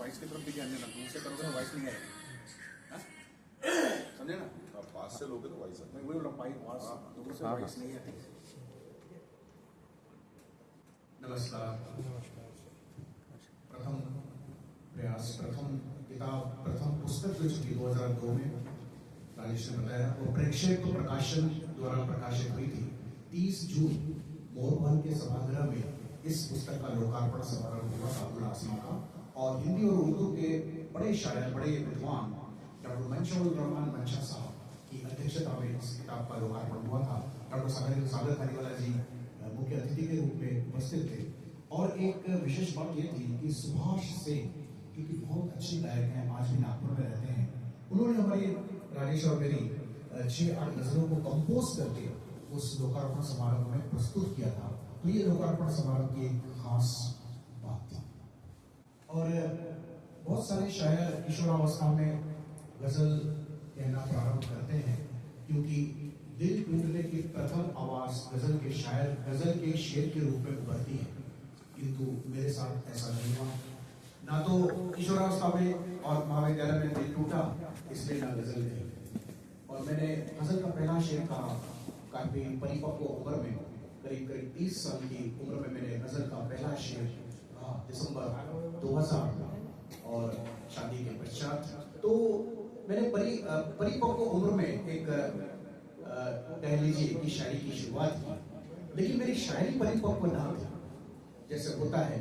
Voice की तरफ देखिए, अन्य दूर से करोगे ना वॉइस नहीं आएगी, समझे ना? आप पास से लोगे तो वॉइस है। मैं वही बोल रहा हूँ, दूर से वॉइस नहीं आती। नमस्कार। प्रथम प्रयास, प्रथम किताब, प्रथम पुस्तक जो छपी 2002 में, राजेश ने बताया, वो प्रेक्षक प्रकाशन द्वारा प्रकाशित हुई थी। 30 जून मोरबल के सभागृह में इस पुस्तक का लोकार्पण समारोह हुआ था अब्दुल आसमा का, और हिंदी और उर्दू के बड़े शायर, बड़े विद्वान डॉक्टर मंशूर रहमान मंशा साहब की अध्यक्षता में इस किताब का लोकार्पण हुआ था। डॉक्टर सागर खारीवाला जी मुख्य अतिथि के रूप में उपस्थित थे। और एक विशेष बात यह थी कि सुभाष सेन, क्योंकि बहुत अच्छे गायक हैं, आज भी नागपुर में रहते हैं, उन्होंने हमारे राजेश और मेरी 6-8 गजलों को कंपोज करके उस लोकार्पण समारोह में प्रस्तुत किया था। तो ये लोकार्पण समारोह की एक खास बात थी। और बहुत सारे शायर किशोरावस्था में गजल कहना प्रारंभ करते हैं, क्योंकि दिल टूटने की प्रथम आवाज गजल के शायर, गजल के शेर के रूप में उभरती है। किंतु मेरे साथ ऐसा नहीं हुआ। ना तो किशोरावस्था में और महाविद्यालय में दिल टूटा, इसलिए ना गजल नहीं। और मैंने गजल का पहला शेर कहा काफी परिपक्व उम्र में, करीब 30 साल की उम्र में मैंने गजल का पहला शेर कहा, दिसंबर 2000 और शादी के पश्चात। तो मैंने परिपक्व उम्र में एक कह लीजिए कि शायरी की शुरुआत की, लेकिन मेरी शायरी परिपक्व ना थी। जैसे होता है,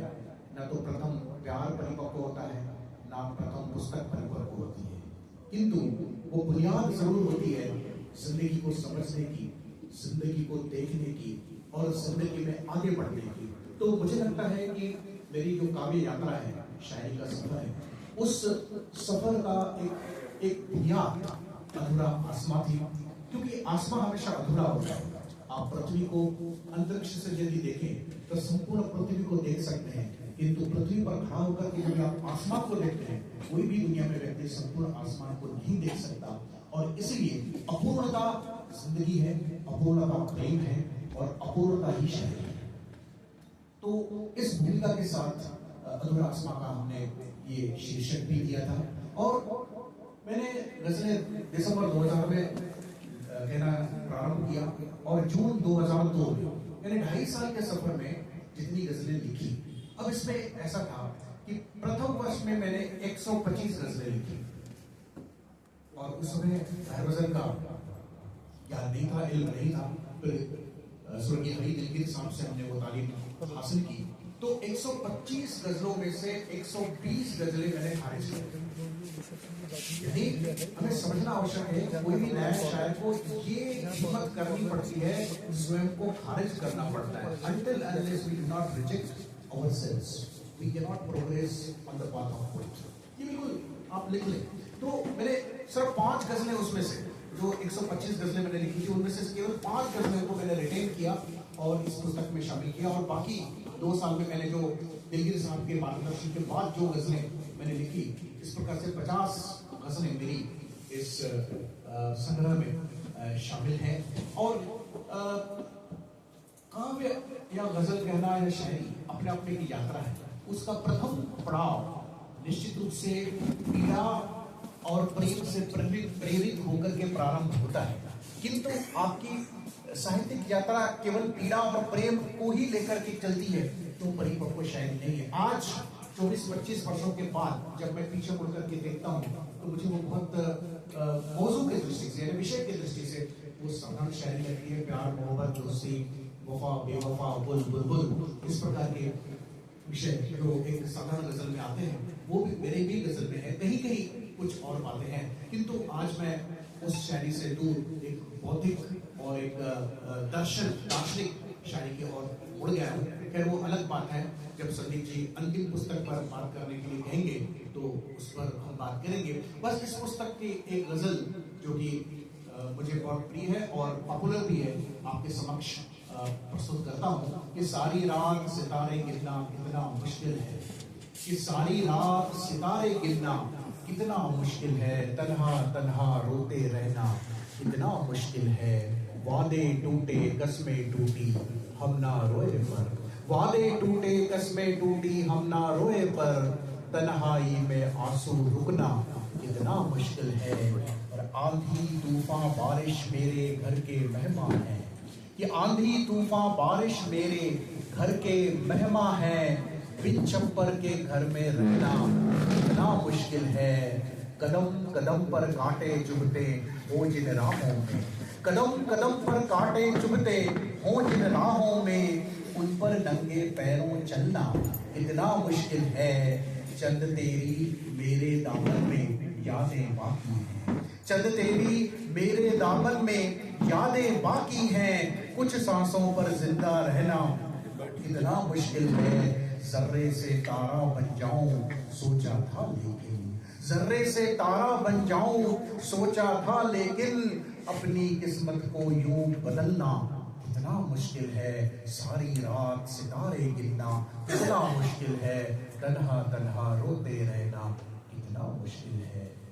ना तो प्रथम प्यार परिपक्व होता है, ना प्रथम पुस्तक परिपक्व होती है, किंतु वो बुनियाद जरूर होती है जिंदगी को समझने की, जिंदगी को देखने की और जिंदगी में आगे बढ़ने की। तो मुझे लगता है कि मेरी जो काव्य यात्रा है, शायरी का सफर है, उस सफर का एक बुनियाद अधूरा आसमा थी, क्योंकि आसमा हमेशा अधूरा होता है। आप पृथ्वी को अंतरिक्ष से यदि देखें तो संपूर्ण पृथ्वी को देख सकते हैं, किंतु पृथ्वी पर खड़ा होकर के जब आप आसमान को देखते हैं, कोई भी दुनिया में व्यक्ति संपूर्ण आसमान को नहीं देख सकता। और इसलिए अपूर्णता जिंदगी है, अपूर्णता प्रेम है और अपूर्णता ही शायरी है। तो इस भूमिका के साथ अधूरा आसमा का हमने ये शीर्षक भी दिया था। और मैंने गजलें दिसंबर 2000 में कहना प्रारंभ किया, और जून 2002 में मैंने 2.5 साल के सफर में जितनी गजलें लिखी। अब इसमें ऐसा था कि प्रथम वर्ष में मैंने 125 गजलें लिखी, और उस समय गजल का ज्ञान नहीं था, इल्म नहीं था। फिर स्वर्गीय हरी दिलगिर साहब से हमने वो तालीम हासिल की। तो 125 गजलों में से 120 गजलें मैंने खारिज कर दी। हमें समझना आवश्यक है, कोई भी नया शायर को ये हिम्मत करनी पड़ती है, स्वयं को खारिज करना पड़ता है। Until unless we do not reject ourselves, we cannot progress on the path of poetry. ये बिल्कुल आप लिख लें। तो मैंने सिर्फ 5 गजलें उसमें से, जो 125 गजलें मैंने लिखी थी, उनमें से केवल 5 गजलें को मैंने रिटेन किया और इस पुस्तक में शामिल किया। और बाकी 2 साल में मैंने जो दिलगिर साहब के मार्गदर्शन के बाद जो गजलें मैंने लिखी, इस प्रकार से 50 गजलें मेरी इस संग्रह में शामिल हैं। और काव्य या गजल कहना या शायरी अपने अपने की यात्रा है। उसका प्रथम पड़ाव निश्चित रूप से पीड़ा और प्रेम से प्रेरित होकर के प्रारंभ होता है, किंतु आपकी साहित्यिक यात्रा केवल पीड़ा और प्रेम को ही लेकर के चलती है तो परिपक्व शायरी नहीं है। आज 24-25 वर्षों के बाद जब मैं पीछे मुड़ करके देखता हूँ तो मुझे वो बहुत मौजू की दृष्टि से, विषय की दृष्टि से वो साधारण शायरी लगती है। प्यार, मोहब्बत, दोस्ती, वफा, बेवफा, बुलबुल, इस प्रकार के विषय जो एक साधारण गजल में आते हैं, वो भी मेरे भी गजल में है। कहीं कहीं कुछ और बातें हैं, किंतु आज मैं उस शायरी से दूर एक बौद्धिक और एक दार्शनिक शायरी की ओर उड़ गया हूँ। खैर वो अलग बात है, जब संदीप जी अंतिम पुस्तक पर बात करने के लिए कहेंगे तो उस पर हम बात करेंगे। बस इस पुस्तक की एक गजल जो कि मुझे बहुत प्रिय है और पॉपुलर भी है, आपके समक्ष प्रस्तुत करता हूँ कि सारी रात सितारे गिनना कितना मुश्किल है, कि सारी रात सितारे गिनना कितना मुश्किल है, तन्हा तन्हा रोते रहना कितना मुश्किल है। वादे टूटे कस्में टूटी हम ना रोए पर, वादे टूटे कस्में टूटी हम ना रोए पर, तन्हाई में आंसू रुकना कितना मुश्किल है। और आंधी तूफान बारिश मेरे घर के मेहमान हैं, ये आंधी तूफान बारिश मेरे घर के मेहमान हैं। बिन चप्पल के घर में रहना कितना मुश्किल है। कदम कदम पर कांटे चुभते हो जिन राहों में, कदम कदम पर कांटे चुभते हो जिन राहों में, उन पर नंगे पैरों चलना कितना मुश्किल है। चंद तेरी मेरे दामन में यादें बाकी हैं, चंद तेरी मेरे दामन में यादें बाकी हैं। कुछ सांसों पर जिंदा रहना कितना मुश्किल है। जर्रे से तारा बन जाऊं सोचा था लेकिन, जर्रे से तारा बन जाऊं सोचा था लेकिन, अपनी किस्मत को यूं बदलना कितना मुश्किल है। सारी रात सितारे गिनना कितना मुश्किल है। तन्हा तन्हा रोते रहना कितना मुश्किल है।